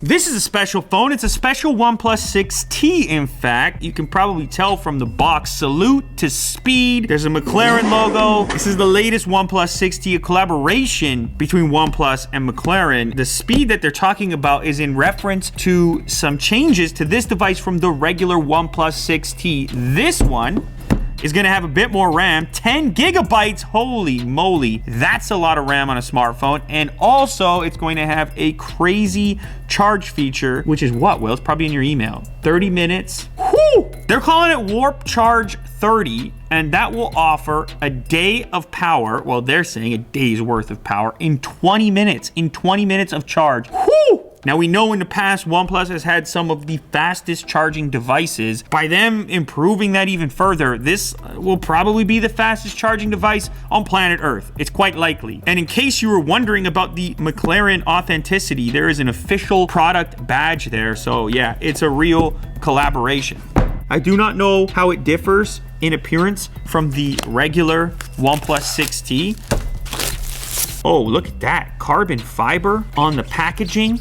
This is a special phone. It's a special OnePlus 6T, in fact. You can probably tell from the box. Salute to speed. There's a McLaren logo. This is the latest OnePlus 6T, a collaboration between OnePlus and McLaren. The speed that they're talking about is in reference to some changes to this device from the regular OnePlus 6T. This one is gonna have a bit more RAM, 10 gigabytes, holy moly. That's a lot of RAM on a smartphone. And also it's going to have a crazy charge feature, which is what, Will? It's probably in your email. 30 minutes, whoo! They're calling it Warp Charge 30, and that will offer a day of power. Well, they're saying a day's worth of power in 20 minutes, of charge, whoo! Now, we know in the past, OnePlus has had some of the fastest charging devices. By them improving that even further, this will probably be the fastest charging device on planet Earth. It's quite likely. And in case you were wondering about the McLaren authenticity, there is an official product badge there. So yeah, it's a real collaboration. I do not know how it differs in appearance from the regular OnePlus 6T. Oh, look at that. Carbon fiber on the packaging.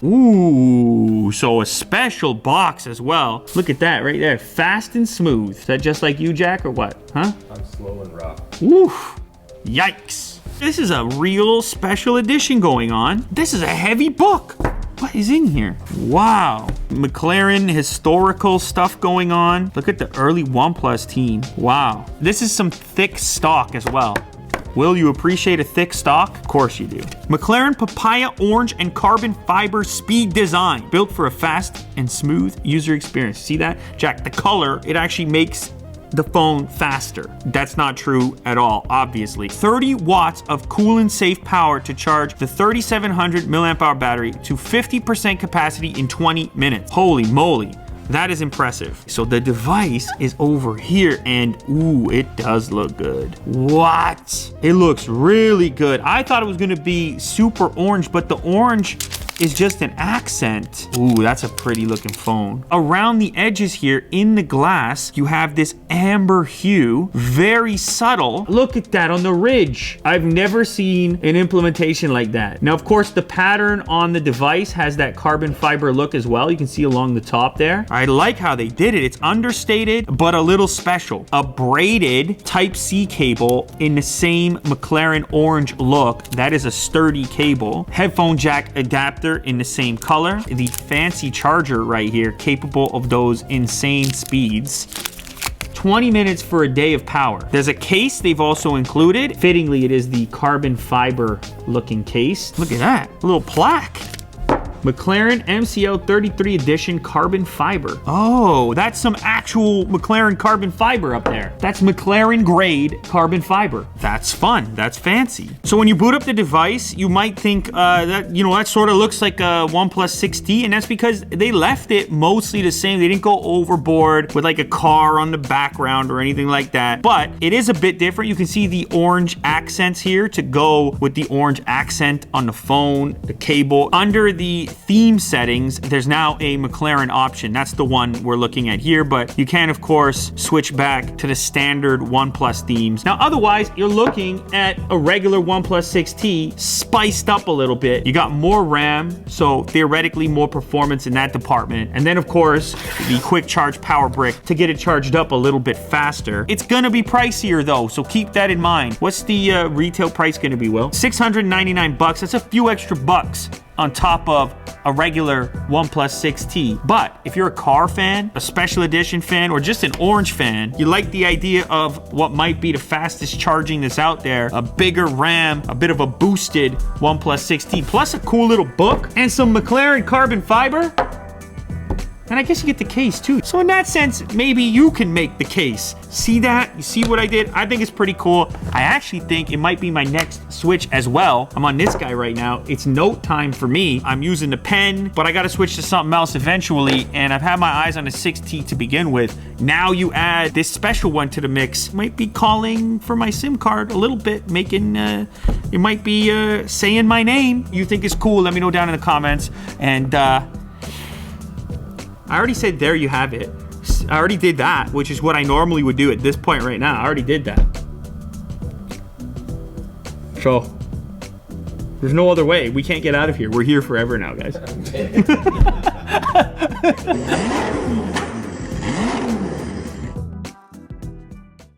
Ooh, so a special box as well. Look at that right there. Fast and smooth. Is that just like you, Jack, or what? Huh? I'm slow and rough. Oof. Yikes. This is a real special edition going on. This is a heavy book. What is in here? Wow. McLaren historical stuff going on. Look at the early OnePlus team. Wow. This is some thick stock as well. Will you appreciate a thick stock? Of course you do. McLaren Papaya Orange and Carbon Fiber Speed Design. Built for a fast and smooth user experience. See that? Jack, the color, it actually makes the phone faster. That's not true at all, obviously. 30 watts of cool and safe power to charge the 3700 milliamp hour battery to 50% capacity in 20 minutes. Holy moly. That is impressive. So the device is over here and ooh, it does look good. What? It looks really good. I thought it was gonna be super orange, but the orange is just an accent. Ooh, that's a pretty looking phone. Around the edges here in the glass, you have this amber hue, very subtle. Look at that on the ridge. I've never seen an implementation like that. Now, of course, the pattern on the device has that carbon fiber look as well. You can see along the top there. I like how they did it. It's understated, but a little special. A braided Type-C cable in the same McLaren orange look. That is a sturdy cable. Headphone jack adapter in the same color. The fancy charger right here, capable of those insane speeds. 20 minutes for a day of power. There's a case they've also included. Fittingly, it is the carbon fiber looking case. Look at that, a little plaque. McLaren MCL 33 edition carbon fiber. Oh, that's some actual McLaren carbon fiber up there. That's McLaren grade carbon fiber. That's fun, that's fancy. So when you boot up the device, you might think that sort of looks like a OnePlus 6T, and that's because they left it mostly the same. They didn't go overboard with like a car on the background or anything like that, but it is a bit different. You can see the orange accents here to go with the orange accent on the phone, the cable. Under the theme settings, there's now a McLaren option. That's the one we're looking at here, but you can, of course, switch back to the standard OnePlus themes. Now, otherwise, you're looking at a regular OnePlus 6T spiced up a little bit. You got more RAM, so theoretically more performance in that department. And then, of course, the quick charge power brick to get it charged up a little bit faster. It's gonna be pricier though, so keep that in mind. What's the retail price gonna be, Will? $699 bucks. That's a few extra bucks on top of a regular OnePlus 6T. But if you're a car fan, a special edition fan, or just an orange fan, you like the idea of what might be the fastest charging that's out there, a bigger RAM, a bit of a boosted OnePlus 6T, plus a cool little book and some McLaren carbon fiber, and I guess you get the case too. So in that sense, maybe you can make the case. See that? You see what I did? I think it's pretty cool. I actually think it might be my next switch as well. I'm on this guy right now. It's note time for me. I'm using the pen, but I gotta switch to something else eventually, and I've had my eyes on the 6T to begin with. Now you add this special one to the mix. Might be calling for my SIM card a little bit, making, it might be saying my name. You think it's cool, let me know down in the comments. And I already said there you have it. I already did that, which is what I normally would do at this point right now. I already did that. So There's no other way. We can't get out of here. We're here forever now, guys.